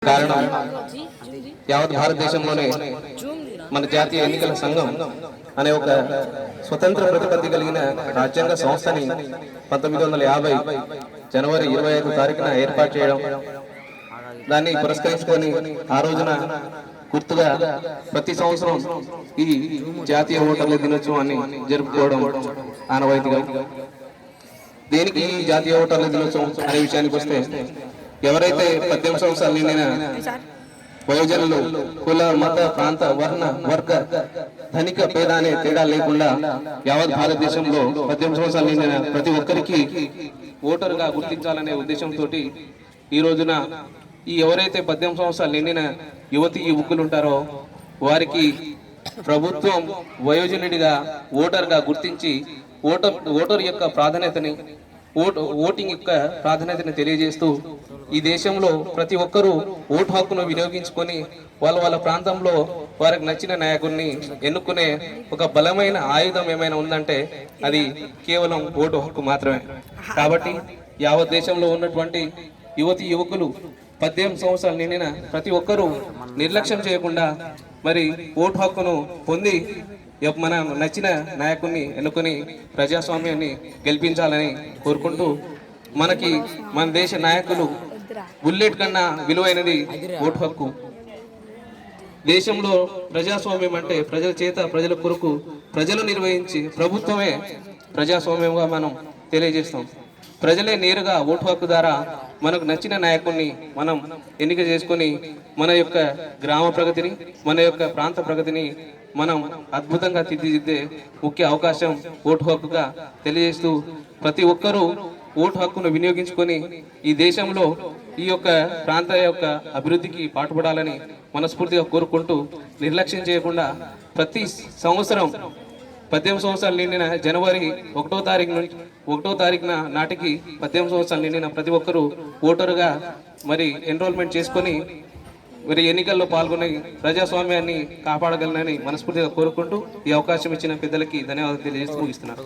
కారణం యావత్ భారతదేశంలోనే మన జాతీయ ఎన్నికల సంఘం అనే ఒక స్వతంత్ర ప్రతిపత్తి కలిగిన రాజ్యాంగ సంస్థని 1950 జనవరి 25 తారీఖున ఏర్పాటు చేయడం, దాన్ని పురస్కరించుకొని ఆ రోజున గుర్తుగా ప్రతి సంవత్సరం ఈ జాతీయ ఓటర్ల దినోత్సవాన్ని జరుపుకోవడం ఆనవాయితీగా. దేనికి ఈ జాతీయ ఓటర్ల దినోత్సవం అనే విషయానికి వస్తే, ఎవరైతే 18 సంవత్సరాలు నిండిన వయోజనులు కుల మత ప్రాంత వర్ణ వర్గ ధనిక పేద అనే తేడా లేకుండా యావత్ భారతదేశంలో 18 సంవత్సరాలు నిండిన ప్రతి ఒక్కరికి ఓటరుగా గుర్తించాలనే ఉద్దేశంతో ఈ రోజున ఈ ఎవరైతే 18 సంవత్సరాలు నిండిన యువతి యువకులు ఉంటారో వారికి ప్రభుత్వం వయోజనుడిగా ఓటర్గా గుర్తించి ఓటర్ యొక్క ప్రాధాన్యతని ఓటింగ్ యొక్క ప్రాధాన్యతను తెలియజేస్తూ ఈ దేశంలో ప్రతి ఒక్కరూ ఓటు హక్కును వినియోగించుకొని వాళ్ళ ప్రాంతంలో వారికి నచ్చిన నాయకుడిని ఎన్నుకునే ఒక బలమైన ఆయుధం ఏమైనా ఉందంటే అది కేవలం ఓటు హక్కు మాత్రమే. కాబట్టి యావత్ దేశంలో ఉన్నటువంటి యువతి యువకులు 18 సంవత్సరాలు నిండిన ప్రతి ఒక్కరూ నిర్లక్ష్యం చేయకుండా మరి ఓటు హక్కును పొంది మన నచ్చిన నాయకుడిని ఎన్నుకొని ప్రజాస్వామ్యాన్ని గెలిపించాలని కోరుకుంటూ, మనకి మన దేశ నాయకులు బుల్లెట్ కన్నా విలువైనది ఓటు హక్కు. దేశంలో ప్రజాస్వామ్యం అంటే ప్రజల చేత ప్రజల కొరకు ప్రజలు నిర్వహించి ప్రభుత్వమే ప్రజాస్వామ్యంగా మనం తెలియజేస్తాం. ప్రజలే నేరుగా ఓటు హక్కు ద్వారా మనకు నచ్చిన నాయకుడిని మనం ఎన్నిక చేసుకొని మన యొక్క గ్రామ ప్రగతిని, మన యొక్క ప్రాంత ప్రగతిని మనం అద్భుతంగా తీర్చిదిద్దే ముఖ్య అవకాశం ఓటు హక్కుగా తెలియజేస్తూ, ప్రతి ఒక్కరూ ఓటు హక్కును వినియోగించుకొని ఈ దేశంలో ఈ యొక్క ప్రాంత యొక్క అభివృద్ధికి పాటుపడాలని మనస్ఫూర్తిగా కోరుకుంటూ, నిర్లక్ష్యం చేయకుండా ప్రతి సంవత్సరం 18 సంవత్సరాలు నిండిన జనవరి 1వ తారీఖున నాటికి 18 సంవత్సరాలు నిండిన ప్రతి ఒక్కరూ ఓటరుగా మరి ఎన్రోల్మెంట్ చేసుకొని మరి ఎన్నికల్లో పాల్గొని ప్రజాస్వామ్యాన్ని కాపాడగలనని మనస్ఫూర్తిగా కోరుకుంటూ ఈ అవకాశం ఇచ్చిన పెద్దలకి ధన్యవాదాలు తెలియజేస్తూ ముగిస్తున్నారు.